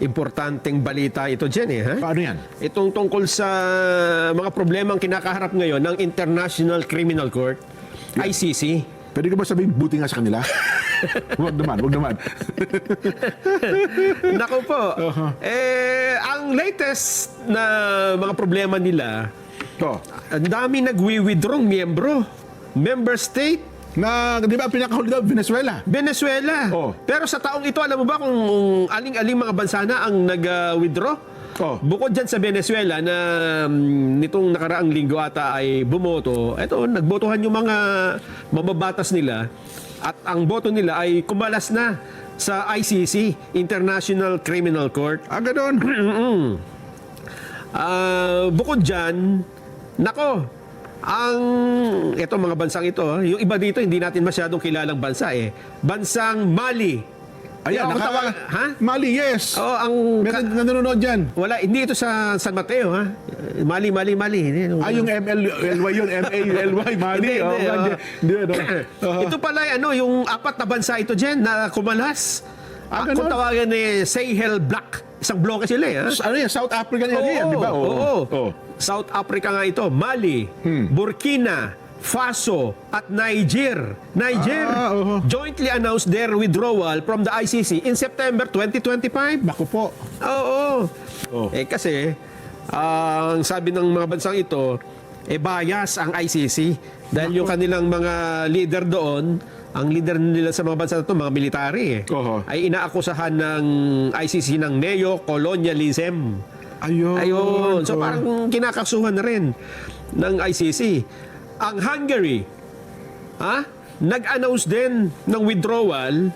importanteng balita ito dyan eh. Ha? Paano yan? Itong tungkol sa mga problemang kinakaharap ngayon ng International Criminal Court, ICC. Pwede ko ba sabihin, buti nga sa kanila? Huwag naman, huwag naman. Naku po. Ang latest na mga problema nila, ang dami nagwi-withdrawng miyembro. Member state. Na, di ba, pinakahuli daw, Venezuela. Venezuela. Pero sa taong ito, alam mo ba kung aling-aling mga bansa na ang nag-withdraw? Bukod dyan sa Venezuela na nitong nakaraang linggo ata ay bumoto, eto, nagbotohan yung mga mababatas nila at ang boto nila ay kumalas na sa ICC, International Criminal Court. Ganon. Bukod dyan, nako, ito mga bansang ito, yung iba dito hindi natin masyadong kilalang bansa eh. Bansang Mali. Ayan, ha? Mali, yes. Oo, meron nanonood dyan. Wala, hindi ito sa San Mateo, ha? Mali. Yung MLY yun, M-A-L-Y, Mali. Ito pala, yung apat na bansa ito dyan na kumalas. Kung tawagan ni Sahel Black. Isang bloke sila eh. Ano yan? South African area yan, di ba? Oo. South Africa nga ito. Mali, Burkina Faso at Niger jointly announced their withdrawal from the ICC in September 2025. Naku po. Oo. Kasi ang sabi ng mga bansang ito, bias ang ICC dahil yung kanilang mga leader doon, ang leader nila sa mga bansa na ito, mga military ay inaakusahan ng ICC ng neo-colonialism. Ayun. So parang kinakasuhan na rin ng ICC. Ang Hungary, nag-announce din ng withdrawal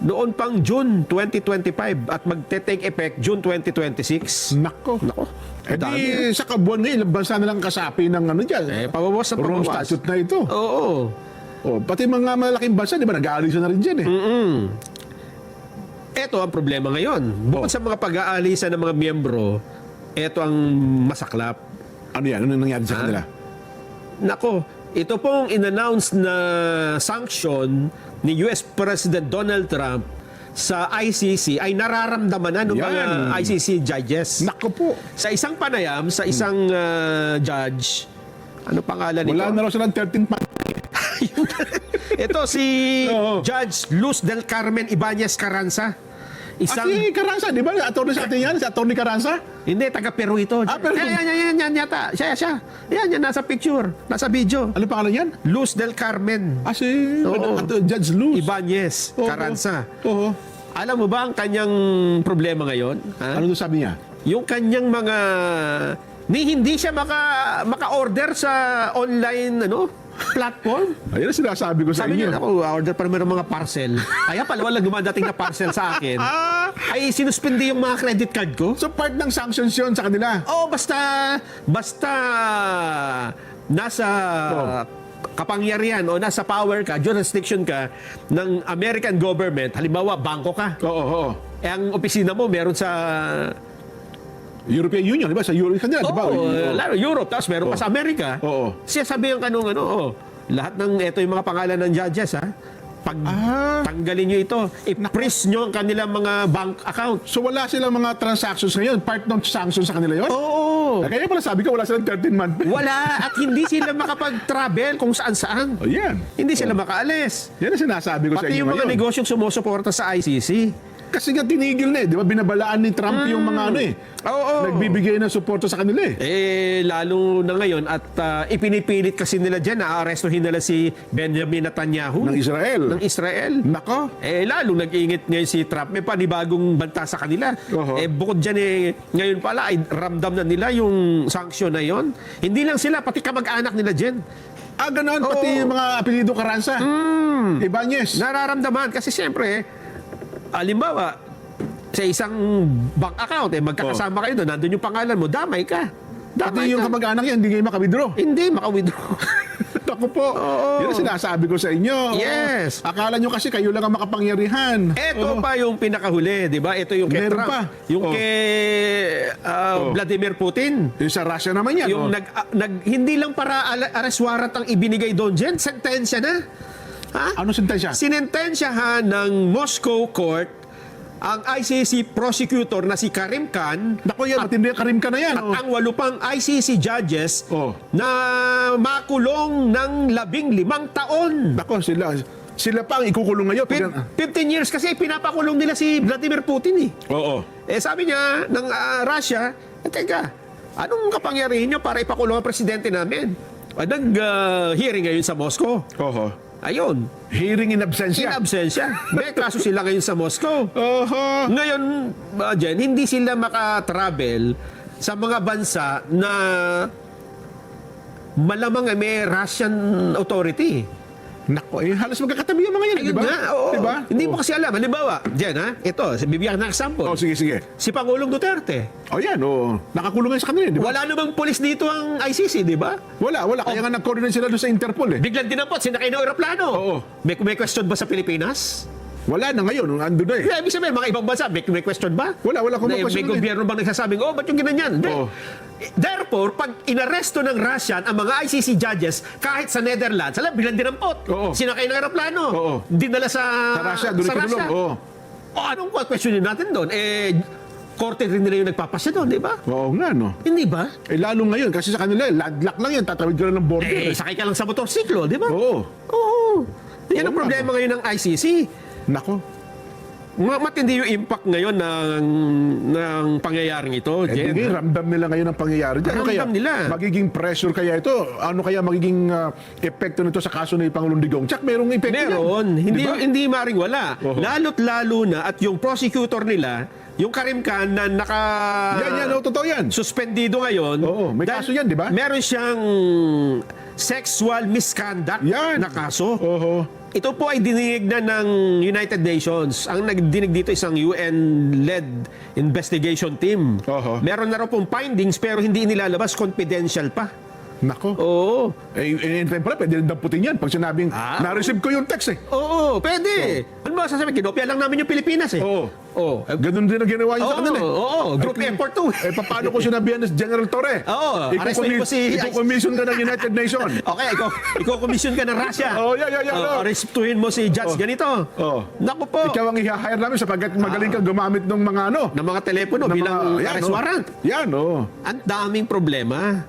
noon pang June 2025 at magte-take effect June 2026. Nako. Di sa kabuan ngayon, ilang bansa na lang kasapi ng dyan. Pabawas na Rome pabawas. Statute na ito. Oo. Pati mga malaking bansa, di ba, nag-aalisa na rin dyan eh. Ito ang problema ngayon. Bukod sa mga pag-aalisa ng mga miyembro, ito ang masaklap. Ano yan? Ano nangyari sa kanila? Nako, ito pong in-announce na sanction ni US President Donald Trump sa ICC ay nararamdaman na ng mga ICC judges. Nako po. Sa isang panayam, sa isang judge, ano pangalan nito? Wala na raw silang 13th month. Ito si Judge Luz del Carmen Ibanez Carranza. Si Carranza, di ba? Attorney sa atin yan? Si Attorney Carranza? Hindi, taga Peru ito. Peru. Yan yata. Siya. Yan, nasa picture. Nasa video. Ano pangalan yan? Luz del Carmen. Si Judge Luz Ibanez Carranza. Alam mo ba ang kanyang problema ngayon? Ano doon sabi niya? Yung kanyang mga... hindi siya maka-order sa online platform. Ayun ang sinasabi ko sa Sabi inyo. niya, ako, order pa naman ng mga parcel. Kaya pala walang dumadating na parcel sa akin. Ay sinuspindi yung mga credit card ko. So part ng sanctions yun sa kanila? Basta nasa kapangyarihan o nasa power ka, jurisdiction ka ng American government, halimbawa, bangko ka. Ang opisina mo meron sa European Union, di ba? Sa Europe kanila, di ba? Europe, tapos meron pa sa Amerika. Siya sabihin ka nung lahat ng ito yung mga pangalan ng judges, pag tanggalin nyo ito, i-freeze nyo ang kanilang mga bank account. So wala silang mga transactions ngayon? Part ng sanctions sa kanila yun? Oo. Kaya pala sabi ko, wala silang 13 month. Wala. At hindi sila makapag-travel kung saan-saan. Yan. Hindi sila makaalis. Yan ang sinasabi ko sa inyo Pati yung mga ngayon. negosyong sumusuporta sa ICC. Kasi nga tinigil na di ba? Binabalaan ni Trump yung mga nagbibigay ng suporta sa kanila Lalo na ngayon at ipinipilit kasi nila dyan na arestuhin nila si Benjamin Netanyahu. Ng Israel. Nako. Lalo nag-iingit ngayon si Trump. May panibagong banta sa kanila. Bukod dyan ngayon pala ay ramdam na nila yung sanction na yon. Hindi lang sila, pati kamag-anak nila dyan. Ganon. Pati yung mga apelido Carranza. Ibanez. Nararamdaman kasi siyempre, halimbawa, sa isang bank account, magkakasama kayo doon, nandun yung pangalan mo, damay ka. Pati yung kamag-anak yan, hindi kayo maka-withdraw. Hindi, maka-withdraw. Ako po. Yan ang sinasabi ko sa inyo. Yes. Akala nyo kasi kayo lang ang makapangyarihan. Ito pa yung pinakahuli, di ba? Ito yung kay Meron Trump. pa. Yung kay Vladimir Putin. Yung sa Russia naman yan. Yung hindi lang para arrest warrant ang ibinigay doon dyan, sentensya na. Ano sentensya? Sinentensyahan ng Moscow Court ang ICC prosecutor na si Karim Khan Naku yan, matindi yung Karim ka na yan. at ang 8 pang ICC judges Oh. na makulong ng 15 taon. Nako, sila pa ang ikukulong ngayon. 15 years kasi pinapakulong nila si Vladimir Putin eh. Oo. Sabi niya ng Russia, teka, anong kapangyarihan nyo para ipakulong ang presidente namin? Nag-hearing ngayon sa Moscow. Oo. Ayun, Hearing in in absentia. absentia. May kaso sila ngayon sa Moscow. Oho. Ngayon, Jen, hindi sila makatravel sa mga bansa na malamang may Russian authority. Nako, halos magkakatabi yung mga yan, di Ayun ba? nga, oo. Di ba? Hindi mo kasi alam. Halimbawa, Jen, ito, bibigyan ng example. Oh, sige, sige. Si Pangulong Duterte. O yan, nakakulong yan sa kanila, di ba? Wala namang pulis dito ang ICC, di ba? Wala. Kaya nga nag-coordinate sila doon sa Interpol eh. Biglang dinampot, sinakay ng aeroplano. Oo. May question ba sa Pilipinas? Wala na ngayon, ando na eh. Kaya ibig sabihin, mga ibang bansa, may question ba? Wala akong May question eh. gobyerno bang nagsasabing, ba't yung ginanyan? Hindi. Oo. Therefore, pag inaresto ng Russian ang mga ICC judges, kahit sa Netherlands, alam, bilang dinampot. Oo. Sinakay ng aeroplano. Oo. Dinala sa Sa Russia, doon ikinulong. Oo. O anong questionin natin doon? Korte rin nila yung nagpapasya doon, di ba? Oo nga, no. Hindi ba? Lalo ngayon, kasi sa kanila, ladlock lang yan, tatawid ka lang ng border. Sakay ka lang sa motorsiklo, di ba? Oo. Oo. Yan ang Oo nga, problema ngayon ng ICC. Nako. Matindi yung impact ngayon ng pangyayaring ito, Jen. Hindi, ramdam nila ngayon ang pangyayari dyan. Ano Ramdam kaya, nila. magiging pressure kaya ito? Ano kaya magiging epekto nito sa kaso ni Pangulong Digong? Tsak, merong epekto yan. Meron. Hindi, Di ba? hindi maring wala. Oo. Lalo't lalo na at yung prosecutor nila, yung Karim Khan na Yan, totoo yan. suspendido ngayon. Oo, may dahil kaso yan, di ba? Meron siyang sexual misconduct Yan. na kaso. Oo. Ito po ay dininig na ng United Nations. Ang nagdinig dito isang UN-led investigation team. Oho. Meron na raw pong findings pero hindi inilalabas, confidential pa. Nako. Oo. Pala, pwede rin damputin yan. Pag sinabing, na-receive ko yung text eh. Oo, pwede. Ano ba sasabihin? Kinopia lang namin yung Pilipinas eh. Oo. Oo. Ganun din ang ginawa niyo sa kanila eh. Oo. Group Ay, effort to. paano ko sinabihan ni General Torre? Oo, arrestin mo si- Iko-commission ka ng United Nations. Okay, ikaw commission ka ng Russia. Oh, yeah. Arrestuhin mo si Judge ganito. Oh. Naku po. Ikaw ang i-hire namin sapagkat magaling kang gumamit ng mga Ng mga telepono ng bilang mga- yan, arrest oh. warrant. Yan, oo. Ang daming problema.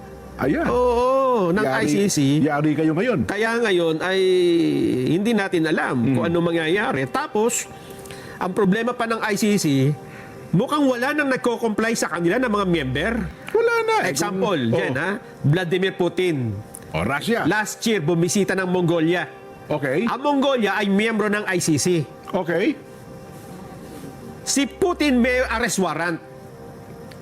Ayan. Oo, ng ICC. Yari kayo ngayon. Kaya ngayon ay hindi natin alam kung ano mangyayari. Tapos, ang problema pa ng ICC, mukhang wala nang nagko-comply sa kanila ng mga member. Wala na. Example, yan Vladimir Putin. O, Russia. Last year, bumisita ng Mongolia. Okay. Ang Mongolia ay miyembro ng ICC. Okay. Si Putin may arrest warrant.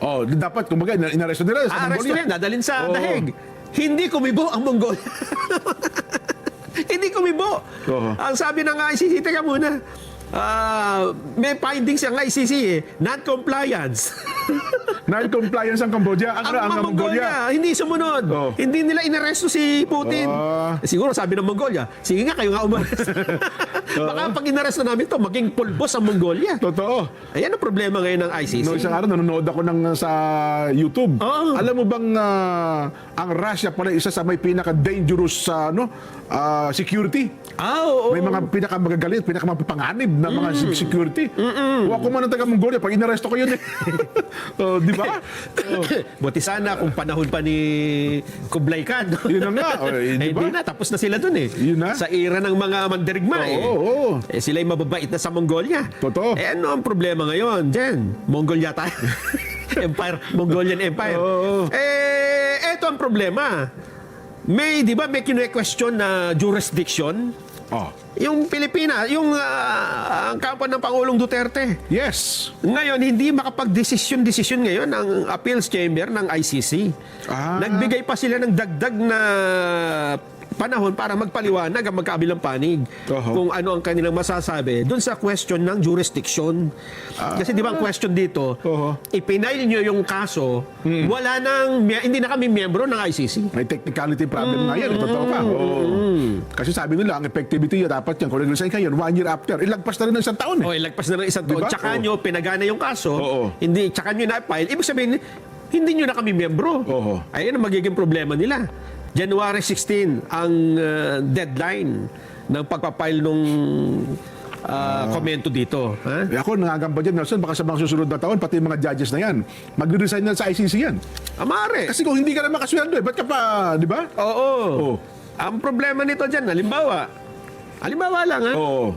Oh, dapat kumbaga inaresto nila sa Arrest Mongolia. rin, dadalhin sa Oo. dahig. Hindi kumibo ang Mongolia. Hindi kumibo. Oo. Ang sabi ng ICC, teka muna, may findings ang ICC non-compliance. Non-compliance ang Cambodia, ang Mongolia. Hindi sumunod. Oo. Hindi nila inaresto si Putin. Siguro sabi ng Mongolia, sige nga, kayo nga umaresto. Baka pag inaresto namin to, maging pulbos ang Mongolia. Totoo. Ayan ang problema ngayon ng ICC. No, isang araw nanonood ako sa YouTube. Oo. Alam mo bang ang Russia pala isa sa may pinaka-dangerous security? Oo. May mga pinakamagagalit, pinakamapapanganib na mga security. O ako man ang taga Mongolia, pag inaresto ko yun eh. Di ba? Buti sana kung panahon pa ni Kublai Khan. Yun na nga. Di ba? Hindi na, tapos na sila dun eh. Yun na. Sa era ng mga mandirigma eh. Oo. Sila'y mababait na sa Mongolia. Totoo. Ano ang problema ngayon? Jen, Mongolia tayo. Mongolian Empire. Oo. Eto ang problema. Di ba may kine-question na jurisdiction? Oh. Yung Pilipinas, yung ang kampo ng Pangulong Duterte. Yes. Ngayon, hindi makapag-desisyon ngayon ang appeals chamber ng ICC. Nagbigay pa sila ng dagdag na panahon para magpaliwanag ang magkabilang panig kung ano ang kanilang masasabi dun sa question ng jurisdiction. Kasi di ba ang question dito, ipinail nyo yung kaso, hindi na kami miyembro ng ICC. May technicality problem nga yan. Totoo ka. Kasi sabi nila, ang effectivity dapat yan. Kung nag-resign kayo, 1 year after, ilagpas na rin ng isang taon eh. Ilagpas na ng isang taon. Diba? Tsaka nyo, pinagana yung kaso, Oo. tsaka nyo na-file. Ibig sabihin, hindi nyo na kami miyembro. Ayun ang magiging problema nila. January 16 ang deadline ng pagpapile nung komento dito. Ha? Ako nangangamba dyan, Nelson, baka sa mga susunod na taon, pati yung mga judges na yan, magre-resign na sa ICC yan. Amare. Kasi kung hindi ka na makasweldo, ba't ka pa, di ba? Oo. Oo. Ang problema nito dyan, halimbawa lang ha. Oo.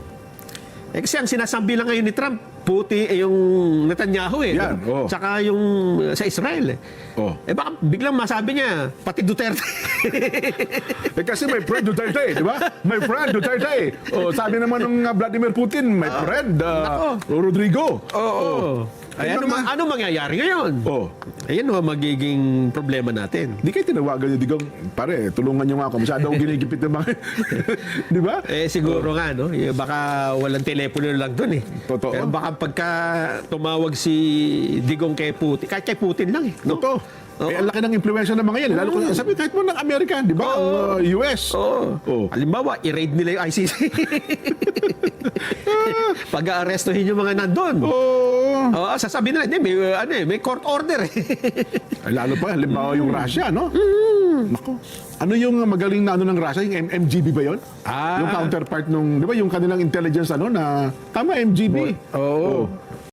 Kasi ang sinasabi lang ngayon ni Trump, puti yung Netanyahu Yan, oo. Tsaka yung sa Israel Oo. baka biglang masabi niya, pati Duterte. Kasi my friend Duterte, di ba? My friend Duterte. Sabi naman ng Vladimir Putin, my friend Rodrigo. Oo. Ay, ano mangyayari ngayon? Oo. Ayan ho, magiging problema natin. Di kayo tinawagan niyo, Digong, pare, tulungan niyo nga ako. Masyado akong ginigipit ng mga... Di ba? Siguro nga, no? Baka walang telepono lang dun Totoo. Pero baka pagka tumawag si Digong kay Putin, kahit kay Putin lang no? Totoo. Ang laki ng impluensya ng mga yan. Lalo kung sabi kahit mo ng Amerika, di ba? Ang US. Oo. Halimbawa, i-raid nila yung ICC. Pag-aarestuhin yung mga nandun. Oo, sasabihin nila, may court order. Ay, lalo pa, halimbawa yung Russia, no? Nako. Ano yung magaling na ng Russia? Yung MGB ba yun? Yung counterpart nung, di ba, yung kanilang intelligence, na, tama, MGB. Oo.